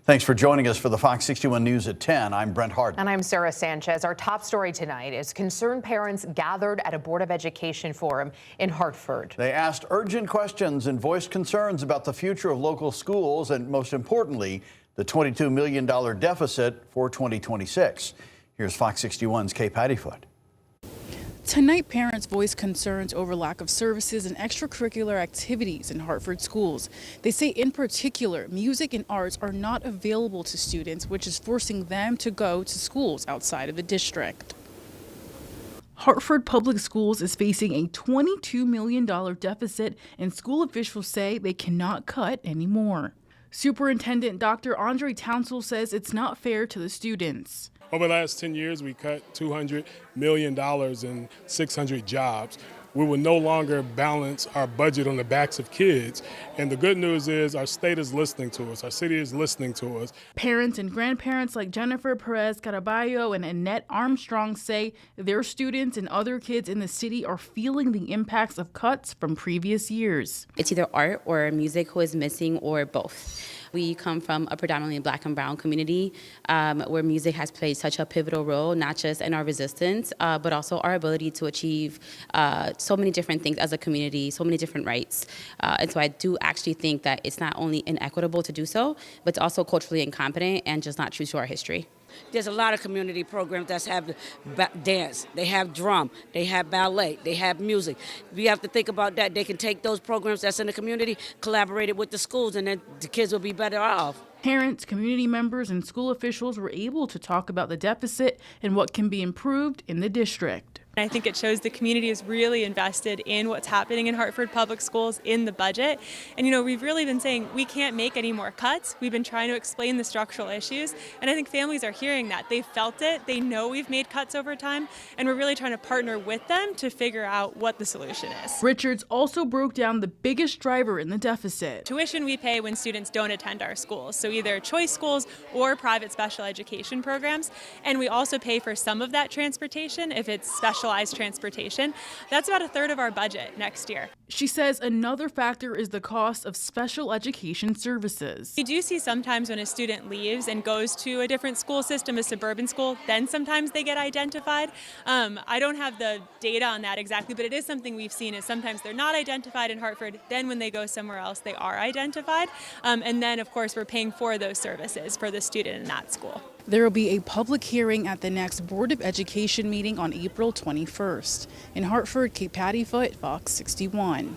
Thanks for joining us for the Fox 61 News at 10. I'm Brent Hart. And I'm Sarah Sanchez. Our top story tonight is concerned parents gathered at a Board of Education forum in Hartford. They asked urgent questions and voiced concerns about the future of local schools and, most importantly, the $22 million deficit for 2026. Here's Fox 61's Kay Pattyfoot. Tonight, parents voiced concerns over lack of services and extracurricular activities in Hartford schools. They say in particular, music and arts are not available to students, which is forcing them to go to schools outside of the district. Hartford Public Schools is facing a $22 million deficit, and school officials say they cannot cut anymore. Superintendent Dr. Andre Townsell says it's not fair to the students. Over the last 10 years, we cut $200 million and 600 jobs. We will no longer balance our budget on the backs of kids. And the good news is our state is listening to us. Our city is listening to us. Parents and grandparents like Jennifer Perez Caraballo and Annette Armstrong say their students and other kids in the city are feeling the impacts of cuts from previous years. It's either art or music who is missing or both. We come from a predominantly Black and brown community where music has played such a pivotal role, not just in our resistance, but also our ability to achieve so many different things as a community, so many different rights. And so I do actually think that it's not only inequitable to do so, but it's also culturally incompetent and just not true to our history. There's a lot of community programs that have dance, they have drum, they have ballet, they have music. We have to think about that. They can take those programs that's in the community, collaborate it with the schools, and then the kids will be better off. Parents, community members, and school officials were able to talk about the deficit and what can be improved in the district. I think it shows the community is really invested in what's happening in Hartford Public Schools in the budget. And we've really been saying we can't make any more cuts. We've been trying to explain the structural issues. And I think families are hearing that. They felt it. They know we've made cuts over time. And we're really trying to partner with them to figure out what the solution is. Richards also broke down the biggest driver in the deficit. Tuition we pay when students don't attend our schools. So either choice schools or private special education programs. And we also pay for some of that transportation if it's specialized transportation. That's about a third of our budget next year. She says another factor is the cost of special education services. We do see sometimes when a student leaves and goes to a different school system, a suburban school, then sometimes they get identified. I don't have the data on that exactly, but it is something we've seen is sometimes they're not identified in Hartford. Then when they go somewhere else, they are identified. And then, of course, we're paying for those services for the student in that school. There will be a public hearing at the next Board of Education meeting on April 21st. In Hartford, Kay Pattyfoot, Fox 61.